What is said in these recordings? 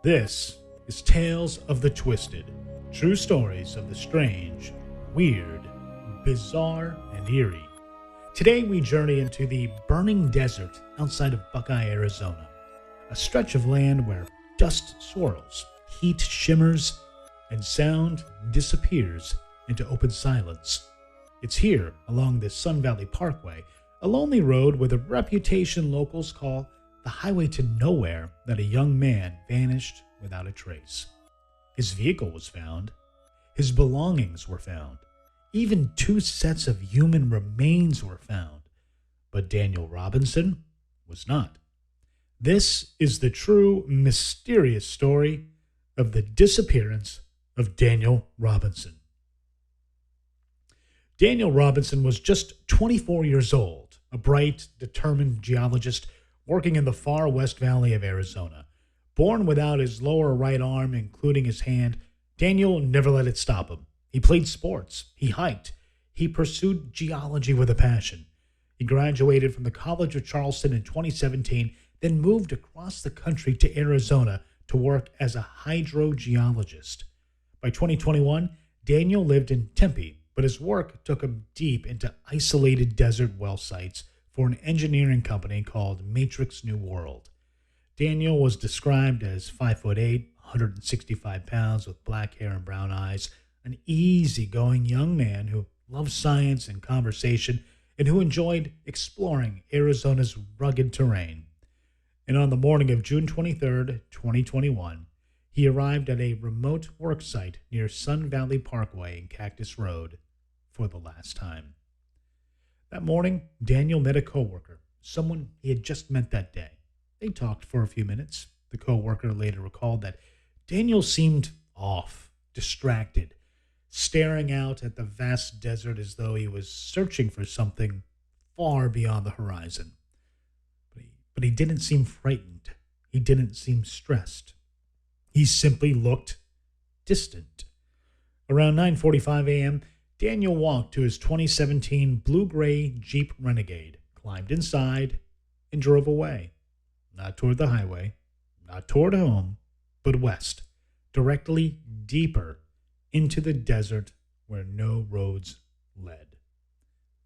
This is Tales of the Twisted, true stories of the strange, weird, bizarre, and eerie. Today we journey into the burning desert outside of Buckeye, Arizona, a stretch of land where dust swirls, heat shimmers, and sound disappears into open silence. It's here, along the Sun Valley Parkway, a lonely road with a reputation locals call the highway to nowhere, that a young man vanished without a trace. His vehicle was found. His belongings were found. Even two sets of human remains were found. But Daniel Robinson was not. This is the true, mysterious story of the disappearance of Daniel Robinson. Daniel Robinson was just 24 years old, a bright, determined geologist working in the far west valley of Arizona. Born without his lower right arm, including his hand, Daniel never let it stop him. He played sports. He hiked. He pursued geology with a passion. He graduated from the College of Charleston in 2017, then moved across the country to Arizona to work as a hydrogeologist. By 2021, Daniel lived in Tempe, but his work took him deep into isolated desert well sites for an engineering company called Matrix New World. Daniel was described as 5'8", 165 pounds with black hair and brown eyes, an easygoing young man who loved science and conversation and who enjoyed exploring Arizona's rugged terrain. And on the morning of June 23, 2021, he arrived at a remote work site near Sun Valley Parkway and Cactus Road for the last time. That morning, Daniel met a coworker, someone he had just met that day. They talked for a few minutes. The coworker later recalled that Daniel seemed off, distracted, staring out at the vast desert as though he was searching for something far beyond the horizon. But he didn't seem frightened. He didn't seem stressed. He simply looked distant. Around 9:45 a.m., Daniel walked to his 2017 blue-gray Jeep Renegade, climbed inside, and drove away. Not toward the highway, not toward home, but west, directly deeper into the desert where no roads led.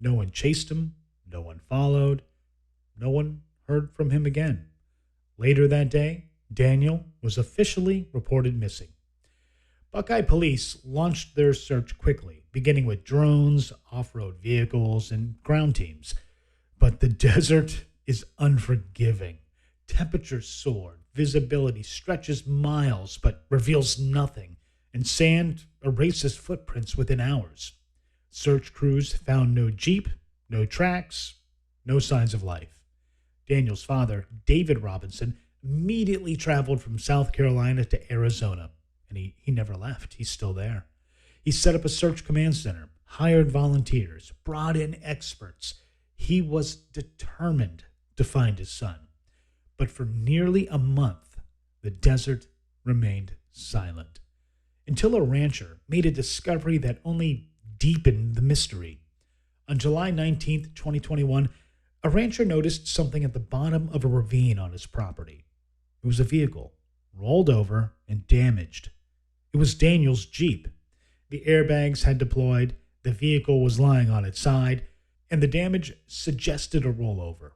No one chased him, no one followed, no one heard from him again. Later that day, Daniel was officially reported missing. Buckeye police launched their search quickly, beginning with drones, off-road vehicles, and ground teams. But the desert is unforgiving. Temperatures soar, visibility stretches miles but reveals nothing, and sand erases footprints within hours. Search crews found no Jeep, no tracks, no signs of life. Daniel's father, David Robinson, immediately traveled from South Carolina to Arizona, and he never left. He's still there. He set up a search command center, hired volunteers, brought in experts. He was determined to find his son. But for nearly a month, the desert remained silent, until a rancher made a discovery that only deepened the mystery. On July 19th, 2021, a rancher noticed something at the bottom of a ravine on his property. It was a vehicle, rolled over and damaged. It was Daniel's Jeep. The airbags had deployed, the vehicle was lying on its side, and the damage suggested a rollover.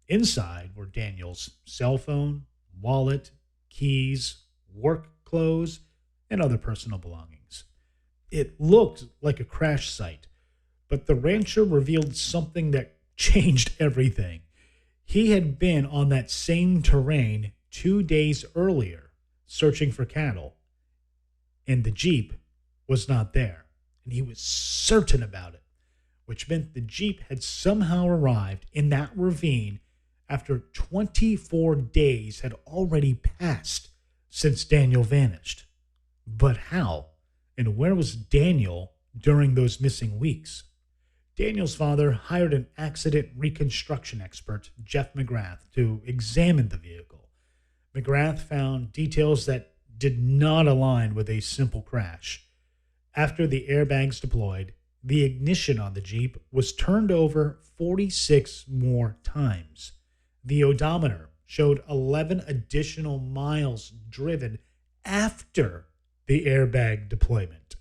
Inside were Daniel's cell phone, wallet, keys, work clothes, and other personal belongings. It looked like a crash site, but the rancher revealed something that changed everything. He had been on that same terrain 2 days earlier, searching for cattle, and the Jeep was not there, and he was certain about it, which meant the Jeep had somehow arrived in that ravine after 24 days had already passed since Daniel vanished. But how? And where was Daniel during those missing weeks? Daniel's father hired an accident reconstruction expert, Jeff McGrath, to examine the vehicle. McGrath found details that did not align with a simple crash. After the airbags deployed, the ignition on the Jeep was turned over 46 more times. The odometer showed 11 additional miles driven after the airbag deployment.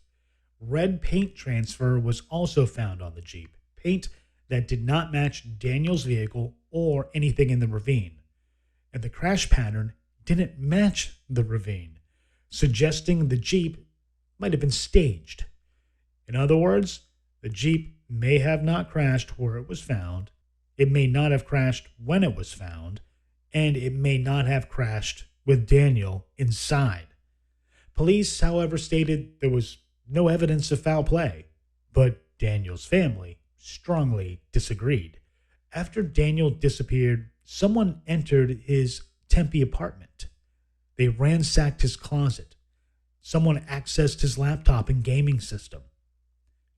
Red paint transfer was also found on the Jeep, paint that did not match Daniel's vehicle or anything in the ravine. And the crash pattern didn't match the ravine, suggesting the Jeep might have been staged. In other words, the Jeep may have not crashed where it was found, it may not have crashed when it was found, and it may not have crashed with Daniel inside. Police, however, stated there was no evidence of foul play, but Daniel's family strongly disagreed. After Daniel disappeared, someone entered his Tempe apartment. They ransacked his closet. Someone accessed his laptop and gaming system.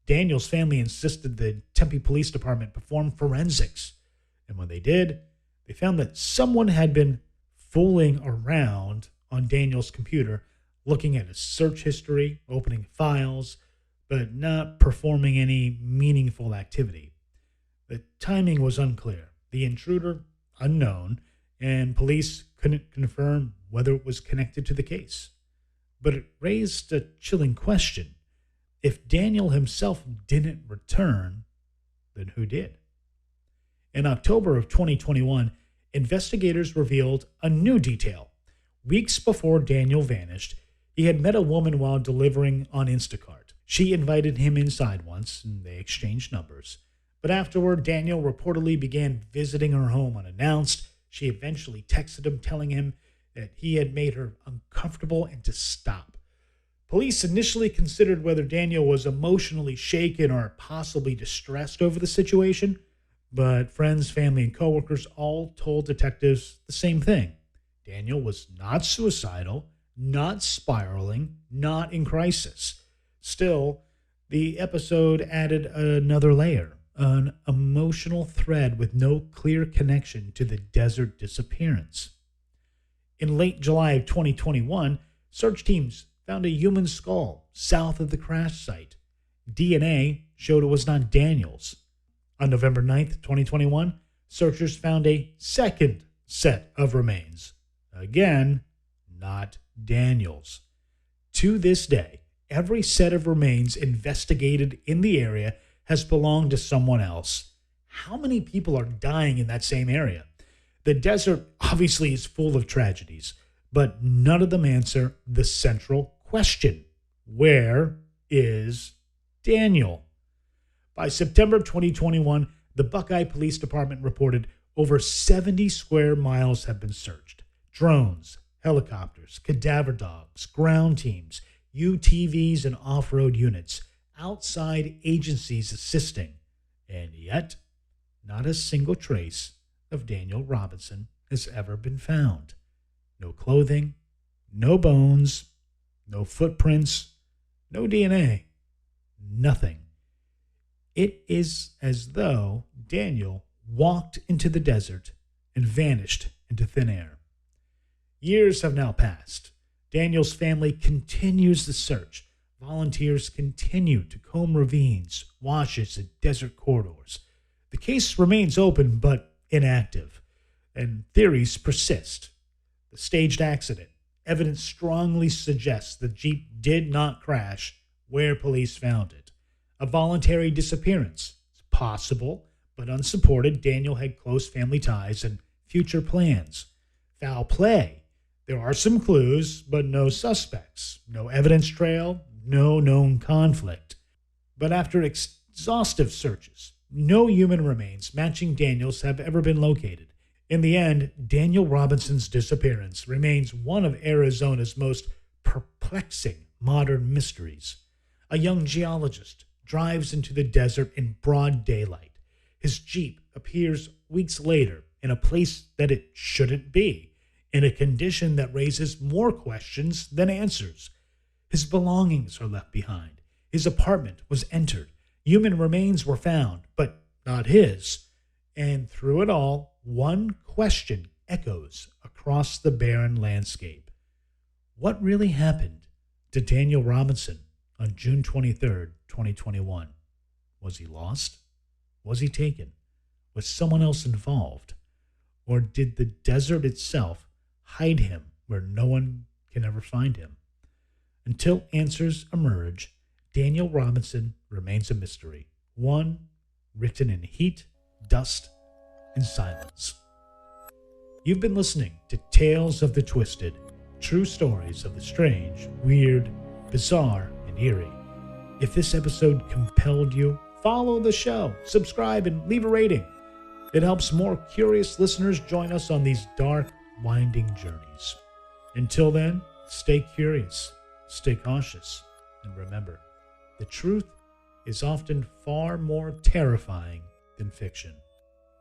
Daniel's family insisted the Tempe Police Department perform forensics, and when they did, they found that someone had been fooling around on Daniel's computer, looking at his search history, opening files, but not performing any meaningful activity. The timing was unclear, the intruder unknown, and police couldn't confirm whether it was connected to the case. But it raised a chilling question. If Daniel himself didn't return, then who did? In October of 2021, investigators revealed a new detail. Weeks before Daniel vanished, he had met a woman while delivering on Instacart. She invited him inside once, and they exchanged numbers. But afterward, Daniel reportedly began visiting her home unannounced. She eventually texted him, telling him that he had made her uncomfortable and to stop. Police initially considered whether Daniel was emotionally shaken or possibly distressed over the situation, but friends, family, and coworkers all told detectives the same thing. Daniel was not suicidal, not spiraling, not in crisis. Still, the episode added another layer, an emotional thread with no clear connection to the desert disappearance. In late July of 2021, search teams found a human skull south of the crash site. DNA showed it was not Daniel's. On November 9th, 2021, searchers found a second set of remains. Again, not Daniel's. To this day, every set of remains investigated in the area has belonged to someone else. How many people are dying in that same area? The desert obviously is full of tragedies, but none of them answer the central question. Where is Daniel? By September 2021, the Buckeye Police Department reported over 70 square miles have been searched. Drones, helicopters, cadaver dogs, ground teams, UTVs, and off-road units, outside agencies assisting. And yet, not a single trace of Daniel Robinson has ever been found. No clothing, no bones, no footprints, no DNA, nothing. It is as though Daniel walked into the desert and vanished into thin air. Years have now passed. Daniel's family continues the search. Volunteers continue to comb ravines, washes, and desert corridors. The case remains open but inactive, and theories persist. The staged accident. Evidence strongly suggests the Jeep did not crash where police found it. A voluntary disappearance. It's possible, but unsupported. Daniel had close family ties and future plans. Foul play. There are some clues, but no suspects. No evidence trail, no known conflict. But after exhaustive searches, no human remains matching Daniel's have ever been located. In the end, Daniel Robinson's disappearance remains one of Arizona's most perplexing modern mysteries. A young geologist drives into the desert in broad daylight. His Jeep appears weeks later in a place that it shouldn't be, in a condition that raises more questions than answers. His belongings are left behind. His apartment was entered. Human remains were found, but not his. And through it all, one question echoes across the barren landscape. What really happened to Daniel Robinson on June 23rd, 2021? Was he lost? Was he taken? Was someone else involved? Or did the desert itself hide him where no one can never find him. Until answers emerge, Daniel Robinson remains a mystery, one written in heat, dust, and silence. You've been listening to Tales of the Twisted, true stories of the strange, weird, bizarre, and eerie. If this episode compelled you, follow the show, subscribe, and leave a rating. It helps more curious listeners join us on these dark, winding journeys. Until then, stay curious, stay cautious, and remember, the truth is often far more terrifying than fiction.